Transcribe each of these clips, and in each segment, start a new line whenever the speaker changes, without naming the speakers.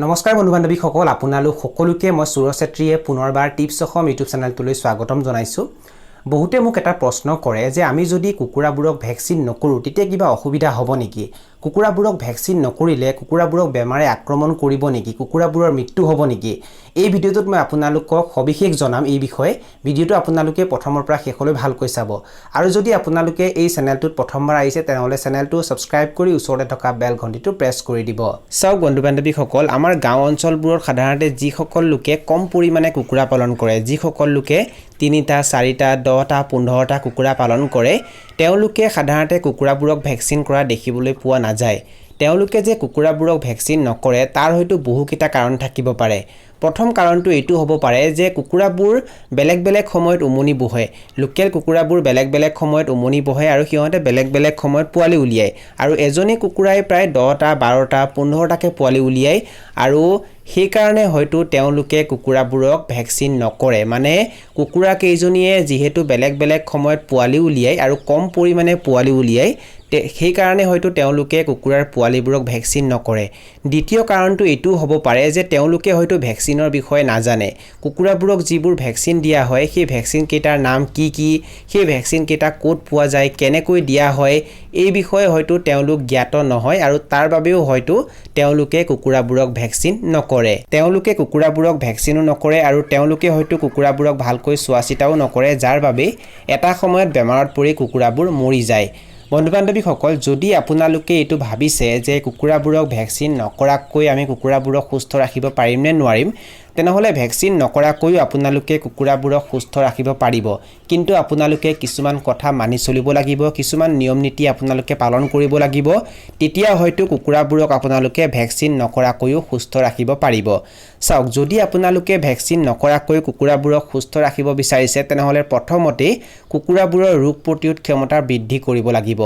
নমস্কাৰ বন্ধু বান্ধৱীসকল আপোনালোক সকলোকে মই সুৰজ ছেত্ৰীয়ে পুনৰবাৰ টিপছ অসম ইউটিউব চেনেলটোলৈ স্বাগতম জনাইছো। বহুতে মোক এটা প্ৰশ্ন কৰে যে আমি যদি কুকুৰাবোৰক ভ্যাকচিন নকৰো তেতিয়া কিবা অসুবিধা হ'ব নেকি? কুকুৰাবোৰক ভ্যাকচিন নকৰিলে কুকুৰাবোৰক বেমাৰে আক্ৰমণ কৰিব নেকি? কুকুৰাবোৰৰ মৃত্যু হ'ব নেকি? এই ভিডিঅ'টোত মই আপোনালোকক সবিশেষ জনাম এই বিষয়ে। ভিডিঅ'টো আপোনালোকে প্ৰথমৰ পৰা শেষলৈ ভালকৈ চাব। আৰু যদি আপোনালোকে এই চেনেলটোত প্ৰথমবাৰ আহিছে তেনেহলে চেনেলটো সাবস্ক্ৰাইব কৰি ওচৰতে থকা বেল ঘণ্টিটো প্ৰেছ কৰি দিব। চাওক বন্ধু বান্ধৱীসকল, আমাৰ গাঁও অঞ্চলবোৰত সাধাৰণতে যিসকল লোকে কম পৰিমাণে কুকুৰা পালন কৰে, যিসকল লোকে 3টা 4টা 10টা 15টা কুকুৰা পালন কৰে, তেওঁলোকে সাধাৰণতে কুকুৰাবোৰক ভ্যাকচিন কৰা দেখিবলৈ পোৱা নাযায়। তেওঁলোকে যে কুকুৰাবোৰক ভ্যাকচিন নকৰে তাৰ হয়তো বহুকেইটা কাৰণ থাকিব পাৰে। প্ৰথম কাৰণটো এইটো হ'ব পাৰে যে কুকুৰাবোৰ বেলেগ বেলেগ সময়ত উমনি বহে। লোকেল কুকুৰাবোৰ বেলেগ বেলেগ সময়ত উমনি বহে আৰু সিহঁতে বেলেগ বেলেগ সময়ত পোৱালি উলিয়ায়। আৰু এজনী কুকুৰাই প্ৰায় 10টা 12টা 15টাকে পোৱালি উলিয়ায় আৰু সেই কাৰণে হয়তো তেওঁলোকে কুকুৰাবোৰক ভ্যাকচিন নকৰে। মানে কুকুৰা কেইজনীয়ে যেহেতু বেলেগ বেলেগ সময়ত পোৱালি উলিয়ায় আৰু কম পৰিমাণে পোৱালি উলিয়ায়, সেই কাৰণে হয়তো তেওঁলোকে কুকুৰাৰ পোৱালিবোৰক ভ্যাকচিন নকৰে। দ্বিতীয় কাৰণটো এইটো হ'ব পাৰে যে তেওঁলোকে হয়তো ভ্যাকচিনৰ বিষয়ে নাজানে। কুকুৰাবোৰক যিবোৰ ভ্যাকচিন দিয়া হয় সেই ভ্যাকচিন কেইটাৰ নাম কি কি, সেই ভ্যাকচিন কেইটা ক'ত পোৱা যায়, কেনেকৈ দিয়া হয়, এই বিষয়ে হয়তো তেওঁলোক জ্ঞাত নহয় আৰু তাৰ বাবেও হয়তো তেওঁলোকে কুকুৰাবোৰক ভ্যাকচিন নকৰে। তেওঁলোকে কুকুৰাবোৰক ভ্যাকচিনো নকৰে আৰু তেওঁলোকে হয়তো কুকুৰাবোৰক ভালকৈ চোৱা চিতাও নকৰে, যাৰ বাবে এটা সময়ত বেমাৰত পৰি কুকুৰাবোৰ মৰি যায়। বন্ধু বান্ধৱীসকল, যদি আপোনালোকে এইটো ভাবিছে যে কুকুৰাবোৰক ভ্যাকচিন নকৰাকৈ আমি কুকুৰাবোৰক সুস্থ ৰাখিব পাৰিম নে নোৱাৰিম, তেনেহলে ভ্যাকচিন নকৰাকৈও আপোনালোকে কুকুৰাবোৰক সুস্থ ৰাখিব পাৰিব। কিন্তু আপোনালোকে কিছুমান কথা মানি চলিব লাগিব, কিছুমান নিয়ম নীতি আপোনালোকে পালন কৰিব লাগিব। তেতিয়া হয়তো কুকুৰাবোৰক আপোনালোকে ভ্যাকচিন নকৰাকৈও সুস্থ ৰাখিব পাৰিব। চাওক, যদি আপোনালোকে ভ্যাকচিন নকৰাকৈ কুকুৰাবোৰক সুস্থ ৰাখিব বিচাৰিছে তেনেহলে প্ৰথমতে কুকুৰাবোৰৰ ৰোগ প্ৰতিৰোধ ক্ষমতা বৃদ্ধি কৰিব লাগিব।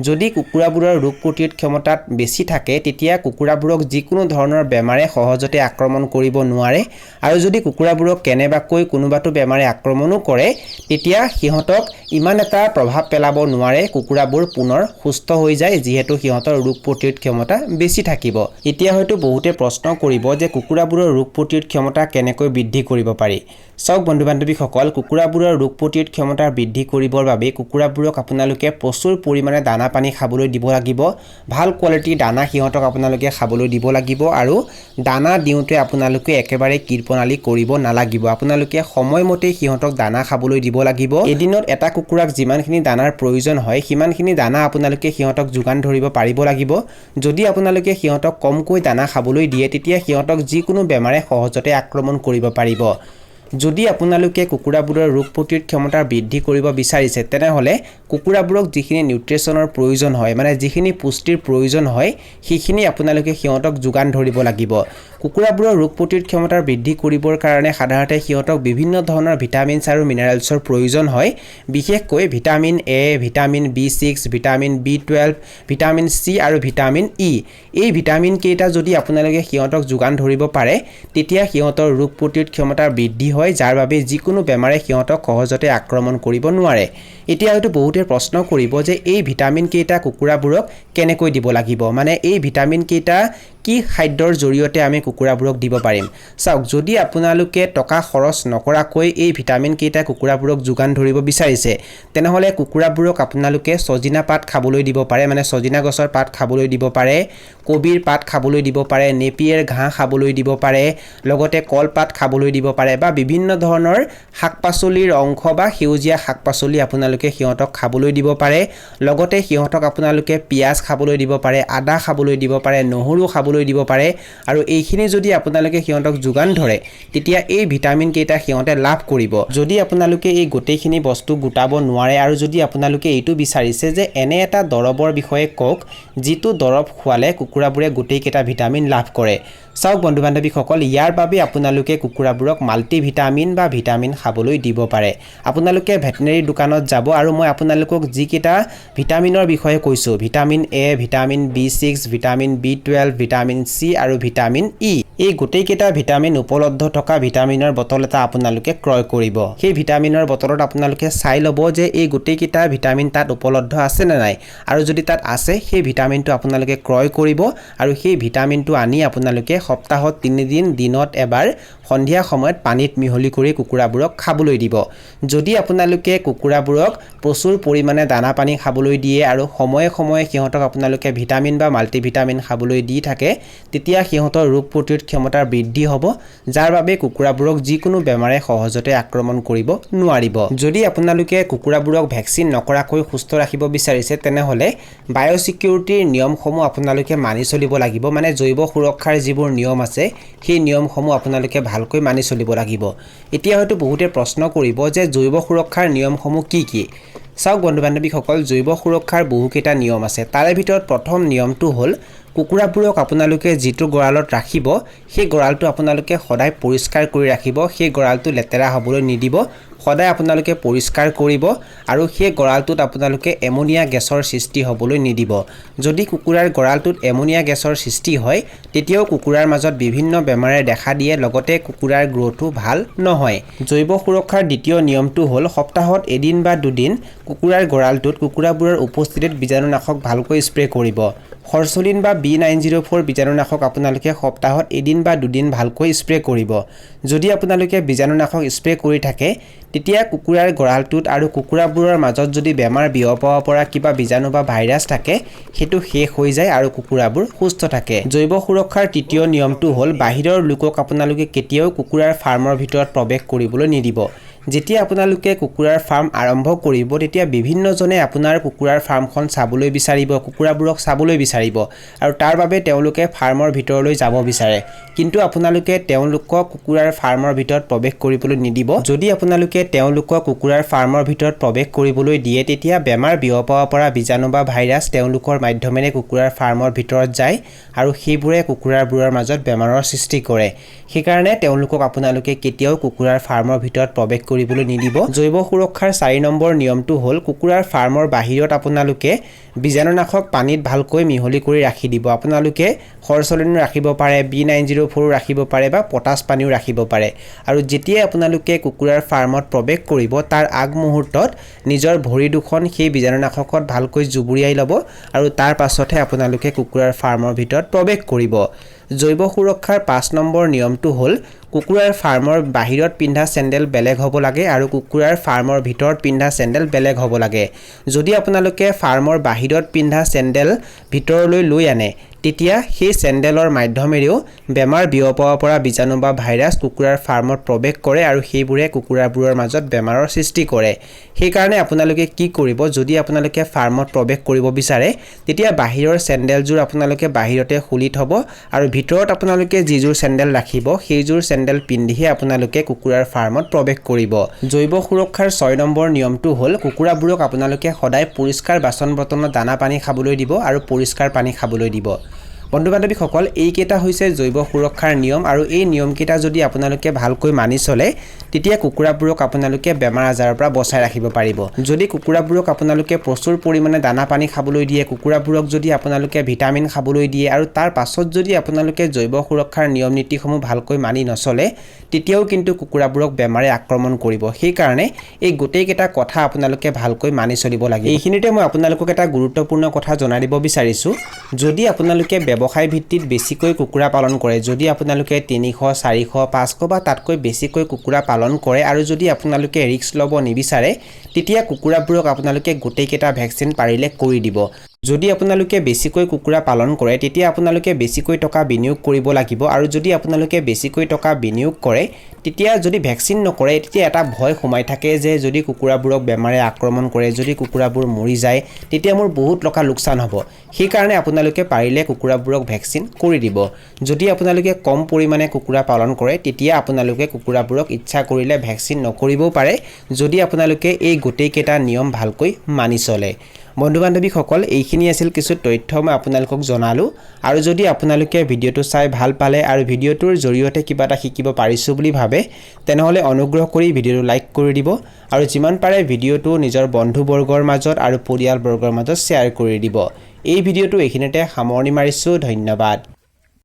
যদি কুকুৰাবোৰৰ ৰোগ প্ৰতিৰোধ ক্ষমতাত বেছি থাকে তেতিয়া কুকুৰাবোৰক যিকোনো ধৰণৰ বেমাৰে সহজতে আক্ৰমণ কৰিব নোৱাৰে। আৰু যদি কুকুৰাবোৰক কেনেবাকৈ কোনোবাটো বেমাৰে আক্ৰমণো কৰে তেতিয়া সিহঁতক ইমান এটা প্ৰভাৱ পেলাব নোৱাৰে, কুকুৰাবোৰ পুনৰ সুস্থ হৈ যায় যিহেতু সিহঁতৰ ৰোগ প্ৰতিৰোধ ক্ষমতা বেছি থাকিব। এতিয়া হয়তো বহুতে প্ৰশ্ন কৰিব যে কুকুৰাবোৰৰ ৰোগ প্ৰতিৰোধ ক্ষমতা কেনেকৈ বৃদ্ধি কৰিব পাৰি। চাওক বন্ধু বান্ধৱীসকল, কুকুৰাবোৰৰ ৰোগ প্ৰতিৰোধ ক্ষমতা বৃদ্ধি কৰিবৰ বাবে কুকুৰাবোৰক আপোনালোকে প্ৰচুৰ পৰিমাণে দানা পানী খাবলৈ দিব লাগিব। ভাল কোৱালিটিৰ দানা সিহঁতক আপোনালোকে খাবলৈ দিব লাগিব আৰু দানা দিওঁতে আপোনালোকে একেবাৰে কৃপণালী কৰিব নালাগিব। আপোনালোকে সময়মতে সিহঁতক দানা খাবলৈ দিব লাগিব। এদিনত এটা কুকুৰাক যিমানখিনি দানাৰ প্ৰয়োজন হয় সিমানখিনি দানা আপোনালোকে সিহঁতক যোগান ধৰিব পাৰিব লাগিব। যদি আপোনালোকে সিহঁতক কমকৈ দানা খাবলৈ দিয়ে তেতিয়া সিহঁতক যিকোনো বেমাৰে সহজতে আক্ৰমণ কৰিব পাৰিব। যদি আপোনালোকে কুকুৰাবোৰৰ ৰোগ প্ৰতিৰোধ ক্ষমতা বৃদ্ধি কৰিব বিচাৰিছে তেনেহলে কুকুৰাবোৰক যিখিনি নিউট্ৰিচনৰ প্ৰয়োজন হয়, মানে যিখিনি পুষ্টিৰ প্ৰয়োজন হয়, সেইখিনি আপোনালোকে সিহঁতক যোগান ধৰিব লাগিব। কুকুৰাবোৰৰ ৰোগ প্ৰতিৰোধ ক্ষমতা বৃদ্ধি কৰিবৰ কাৰণে সাধাৰণতে সিহঁতক বিভিন্ন ধৰণৰ ভিটামিনছ আৰু মিনাৰেলছৰ প্ৰয়োজন হয়। বিশেষকৈ vitamin A, vitamin B6, vitamin B12, vitamin C আৰু ভিটামিন E। এই ভিটামিন কেইটা যদি আপোনালোকে সিহঁতক যোগান ধৰিব পাৰে তেতিয়া সিহঁতৰ ৰোগ প্ৰতিৰোধ ক্ষমতা বৃদ্ধি হয়, যাৰ বাবে যিকোনো বেমাৰে সিহঁতক সহজতে আক্ৰমণ কৰিব নোৱাৰে। এতিয়া হয়তো বহুতে প্ৰশ্ন কৰিব যে এই ভিটামিন কেইটা কুকুৰাবোৰক কেনেকৈ দিব লাগিব, মানে এই ভিটামিন কেইটা কি খাদ্যৰ জৰিয়তে আমি কুকুৰাবোৰক দিব পাৰিম। চাওক, যদি আপোনালোকে টকা খৰচ নকৰাকৈ এই ভিটামিন কেইটা কুকুৰাবোৰক যোগান ধৰিব বিচাৰিছে তেনেহলে কুকুৰাবোৰক আপোনালোকে সজিনা পাত খাবলৈ দিব পাৰে, মানে সজিনা গছৰ পাত খাবলৈ দিব পাৰে, কবিৰ পাত খাবলৈ দিব পাৰে, নেপিয়েৰ ঘাঁহ খাবলৈ দিব পাৰে, লগতে কলপাত খাবলৈ দিব পাৰে বা বিভিন্ন ধৰণৰ শাক পাচলিৰ অংশ বা সেউজীয়া শাক পাচলি আপোনালোকে সিহঁতক খাবলৈ দিব পাৰে। লগতে সিহঁতক আপোনালোকে পিঁয়াজ খাবলৈ দিব পাৰে, আদা খাবলৈ দিব পাৰে, নহৰু খাবলৈ দিব পাৰে। আৰু এইখিনি যদি আপোনালোকে সিহঁতক যোগান ধৰে তেতিয়া এই ভিটামিন কেইটা সিহঁতে লাভ কৰিব। যদি আপোনালোকে এই গোটেইখিনি বস্তু গোটাব নোৱাৰে আৰু যদি আপোনালোকে এইটো বিচাৰিছে যে এনে এটা দৰৱৰ বিষয়ে কওক যিটো দৰৱ খোৱালে কুকুৰাবোৰে গোটেইকেইটা ভিটামিন লাভ কৰে, চাওক বন্ধু বান্ধৱীসকল, ইয়াৰ বাবে আপোনালোকে কুকুৰাবোৰক মাল্টিভিটামিন বা ভিটামিন খাবলৈ দিব পাৰে। আপোনালোকে ভেটেনেৰী দোকানত যাব আৰু মই আপোনালোকক যিকেইটা ভিটামিনৰ বিষয়ে কৈছোঁ, vitamin A, vitamin B6, vitamin B12, vitamin C আৰু ভিটামিন E, এই গোটেইকেইটা ভিটামিন উপলব্ধ থকা ভিটামিনৰ বটল এটা আপোনালোকে ক্ৰয় কৰিব। সেই ভিটামিনৰ বটলত আপোনালোকে চাই ল'ব যে এই গোটেইকেইটা ভিটামিন তাত উপলব্ধ আছে নে নাই, আৰু যদি তাত আছে সেই ভিটামিনটো আপোনালোকে ক্ৰয় কৰিব আৰু সেই ভিটামিনটো আনি আপোনালোকে সপ্তাহত 3 দিন দিনত এবাৰ সন্ধিয়া সময়ত পানীত মিহলি কৰি কুকুৰাবোৰক খাবলৈ দিব যদি আপোনালোকে কুকুৰাবোৰক প্ৰচুৰ পৰিমাণে দানা পানী খাবলৈ দিয়ে আৰু সময়ে সময়ে সিহঁতক আপোনালোকে ভিটামিন বা মাল্টিভিটামিন খাবলৈ দি থাকে তেতিয়া সিহঁতৰ ৰোগ প্ৰতিৰোধ ক্ষমতা বৃদ্ধি হ'ব যাৰ বাবে কুকুৰাবোৰক যিকোনো বেমাৰে সহজতে আক্ৰমণ কৰিব নোৱাৰিব যদি আপোনালোকে কুকুৰাবোৰক ভ্যাকচিন নকৰাকৈ সুস্থ ৰাখিব বিচাৰিছে তেনেহলে বায়োসিকিউৰিটিৰ নিয়মসমূহ আপোনালোকে মানি চলিব লাগিব মানে জৈৱ সুৰক্ষাৰ যিবোৰ নিয়ম আছে সেই নিয়মসমূহ আপোনালোকে ভালকৈ মানি চলিব লাগিব এতিয়া হয়তো বহুতে প্ৰশ্ন কৰিব যে জৈৱ সুৰক্ষাৰ নিয়মসমূহ কি কি চাওক বন্ধু বান্ধৱীসকল জৈৱ সুৰক্ষাৰ বহুকেইটা নিয়ম আছে তাৰে ভিতৰত প্ৰথম নিয়মটো হ'ল কুকুৰাবোৰক আপোনালোকে যিটো গড়ালত ৰাখিব সেই গড়ালটো আপোনালোকে সদায় পৰিষ্কাৰ কৰি ৰাখিব সেই গড়ালটো লেতেৰা হ'বলৈ নিদিব সদায় আপোনালোকে পৰিষ্কাৰ কৰিব আৰু সেই গড়ালটোত আপোনালোকে এমোনিয়া গেছৰ সৃষ্টি হ'বলৈ নিদিব যদি কুকুৰাৰ গড়ালটোত এমোনিয়া গেছৰ সৃষ্টি হয় তেতিয়াও কুকুৰাৰ মাজত বিভিন্ন বেমাৰে দেখা দিয়ে লগতে কুকুৰাৰ গ্ৰোথো ভাল নহয় জৈৱ সুৰক্ষাৰ দ্বিতীয় নিয়মটো হ'ল সপ্তাহত এদিন বা দুদিন কুকুৰাৰ গড়ালটোত কুকুৰাবোৰৰ উপস্থিতিত বীজাণুনাশক ভালকৈ স্প্ৰে কৰিব হৰ্চলিন বা B904 বীজাণুনাশক আপোনালোকে সপ্তাহত এদিন বা দুদিন ভালকৈ স্প্ৰে কৰিব যদি আপোনালোকে বীজাণুনাশক স্প্ৰে কৰি থাকে তেতিয়া কুকুৰাৰ গড়ালটোত আৰু কুকুৰাবোৰৰ মাজত যদি বেমাৰ বিয়পাব পৰা কিবা বীজাণু বা ভাইৰাছ থাকে হেতু শেষ হৈ যায় আৰু কুকুৰাবোৰ সুস্থ থাকে জৈৱ সুৰক্ষাৰ তৃতীয় নিয়মটো হ'ল বাহিৰৰ লোকক আপোনালোকে কেতিয়াও কুকুৰাৰ ফাৰ্মৰ ভিতৰত প্ৰৱেশ কৰিবলৈ নিদিব যেতিয়া আপোনালোকে কুকুৰাৰ ফাৰ্ম আৰম্ভ কৰিব তেতিয়া বিভিন্নজনে আপোনাৰ কুকুৰাৰ ফাৰ্মখন চাবলৈ বিচাৰিব কুকুৰাবোৰক চাবলৈ বিচাৰিব আৰু তাৰ বাবে তেওঁলোকে ফাৰ্মৰ ভিতৰলৈ যাব বিচাৰে কিন্তু আপোনালোকে তেওঁলোকক কুকুৰাৰ ফাৰ্মৰ ভিতৰত প্ৰৱেশ কৰিবলৈ নিদিব যদি আপোনালোকে তেওঁলোকক কুকুৰাৰ ফাৰ্মৰ ভিতৰত প্ৰৱেশ কৰিবলৈ দিয়ে তেতিয়া বেমাৰ বিয়পাব পৰা বীজাণু বা ভাইৰাছ তেওঁলোকৰ মাধ্যমেৰে কুকুৰাৰ ফাৰ্মৰ ভিতৰত যায় আৰু সেইবোৰে কুকুৰাবোৰৰ মাজত বেমাৰৰ সৃষ্টি কৰে সেইকাৰণে তেওঁলোকক আপোনালোকে কেতিয়াও কুকুৰাৰ ফাৰ্মৰ ভিতৰত প্ৰৱেশ কৰিবলৈ নিদিব জৈৱ সুৰক্ষাৰ 4 নম্বৰ নিয়মটো হ'ল কুকুৰাৰ ফাৰ্মৰ বাহিৰত আপোনালোকে বীজাণুনাশক পানীত ভালকৈ মিহলি কৰি ৰাখি দিব আপোনালোকে হৰ্চলিন ৰাখিব পাৰে B904 ৰাখিব পাৰে বা পটাছ পানীও ৰাখিব পাৰে আৰু যেতিয়া আপোনালোকে কুকুৰাৰ ফাৰ্মত প্ৰৱেশ কৰিব তাৰ আগমুহূৰ্তত নিজৰ ভৰি দুখন সেই বীজাণুনাশকত ভালকৈ জুবুৰিয়াই ল'ব আৰু তাৰ পাছতহে আপোনালোকে কুকুৰাৰ ফাৰ্মৰ ভিতৰত প্ৰৱেশ কৰিব জৈৱ সুৰক্ষাৰ 5 নম্বৰ নিয়মটো হ'ল কুকুৰাৰ ফাৰ্মৰ বাহিৰত পিন্ধা চেণ্ডেল বেলেগ হ'ব লাগে আৰু কুকুৰাৰ ফাৰ্মৰ ভিতৰত পিন্ধা চেণ্ডেল বেলেগ হ'ব লাগে যদি আপোনালোকে ফাৰ্মৰ বাহিৰত পিন্ধা চেণ্ডেল ভিতৰলৈ লৈ আনে তেতিয়া সেই চেণ্ডেলৰ মাধ্যমেৰেও বেমাৰ বিয়পাব পৰা বীজাণু বা ভাইৰাছ কুকুৰাৰ ফাৰ্মত প্ৰৱেশ কৰে আৰু সেইবোৰে কুকুৰাবোৰৰ মাজত বেমাৰৰ সৃষ্টি কৰে সেইকাৰণে আপোনালোকে কি কৰিব যদি আপোনালোকে ফাৰ্মত প্ৰৱেশ কৰিব বিচাৰে তেতিয়া বাহিৰৰ চেণ্ডেলযোৰ আপোনালোকে বাহিৰতে খুলি থব আৰু ভিতৰত আপোনালোকে যিযোৰ চেণ্ডেল ৰাখিব সেইযোৰ চেণ্ডেল পিন্ধিহে আপোনালোকে কুকুৰাৰ ফাৰ্মত প্ৰৱেশ কৰিব জৈৱ সুৰক্ষাৰ 6 নম্বৰ নিয়মটো হ'ল কুকুৰাবোৰক আপোনালোকে সদায় পৰিষ্কাৰ বাচন বৰ্তনত দানা পানী খাবলৈ দিব আৰু পৰিষ্কাৰ পানী খাবলৈ দিব বন্ধু বান্ধৱীসকল এইকেইটা হৈছে জৈৱ সুৰক্ষাৰ নিয়ম আৰু এই নিয়মকেইটা যদি আপোনালোকে ভালকৈ মানি চলে তেতিয়া কুকুৰাবোৰক আপোনালোকে বেমাৰ আজাৰৰ পৰা বচাই ৰাখিব পাৰিব যদি কুকুৰাবোৰক আপোনালোকে প্ৰচুৰ পৰিমাণে দানা পানী খাবলৈ দিয়ে কুকুৰাবোৰক যদি আপোনালোকে ভিটামিন খাবলৈ দিয়ে আৰু তাৰ পাছত যদি আপোনালোকে জৈৱ সুৰক্ষাৰ নিয়ম নীতিসমূহ ভালকৈ মানি নচলে তেতিয়াও কিন্তু কুকুৰাবোৰক বেমাৰে আক্ৰমণ কৰিব সেই কাৰণে এই গোটেইকেইটা কথা আপোনালোকে ভালকৈ মানি চলিব লাগে এইখিনিতে মই আপোনালোকক এটা গুৰুত্বপূৰ্ণ কথা জনাই দিব বিচাৰিছো যদি আপোনালোকে ব্যৱসায় ভিত্তিত বেছিকৈ কুকুৰা পালন কৰে যদি আপোনালোকে 300 400 500 বা তাতকৈ বেছিকৈ কুকুৰা পালন কৰে আৰু যদি আপোনালোকে ৰিস্ক ল'ব নিবিচাৰে তেতিয়া কুকুৰাবোৰক আপোনালোকে গোটেইকেইটা ভ্যাকচিন পাৰিলে কৰি দিব যদি আপোনালোকে বেছিকৈ কুকুৰা পালন কৰে তেতিয়া আপোনালোকে বেছিকৈ টকা বিনিয়োগ কৰিব লাগিব আৰু যদি আপোনালোকে বেছিকৈ টকা বিনিয়োগ কৰে তেতিয়া যদি ভ্যাকচিন নকৰে তেতিয়া এটা ভয় সোমাই থাকে যে যদি কুকুৰাবোৰক বেমাৰে আক্ৰমণ কৰে যদি কুকুৰাবোৰ মৰি যায় তেতিয়া মোৰ বহুত টকা লোকচান হ'ব সেই কাৰণে আপোনালোকে পাৰিলে কুকুৰাবোৰক ভ্যাকচিন কৰি দিব যদি আপোনালোকে কম পৰিমাণে কুকুৰা পালন কৰে তেতিয়া আপোনালোকে কুকুৰাবোৰক ইচ্ছা কৰিলে ভ্যাকচিন নকৰিবও পাৰে যদি আপোনালোকে এই গোটেইকেইটা নিয়ম ভালকৈ মানি চলে বন্ধু বান্ধৱীসকল এইখিনি আছিল কিছু তথ্য মই আপোনালোকক জনালো আৰু যদি আপোনালোকে ভিডিঅটো চাই ভাল পালে আৰু ভিডিঅটোৰ জৰিয়তে কিবা এটা শিকিব পাৰিছো বুলি ভাবে তেনেহলে অনুগ্ৰহ কৰি ভিডিঅটো লাইক কৰি দিব আৰু যিমান পাৰে ভিডিঅটো নিজৰ বন্ধুবৰ্গৰ মাজত আৰু পৰিয়ালবৰ্গৰ মাজত শ্বেয়াৰ কৰি দিব এই ভিডিঅটো এইখিনিতে সামৰণি মাৰিছো ধন্যবাদ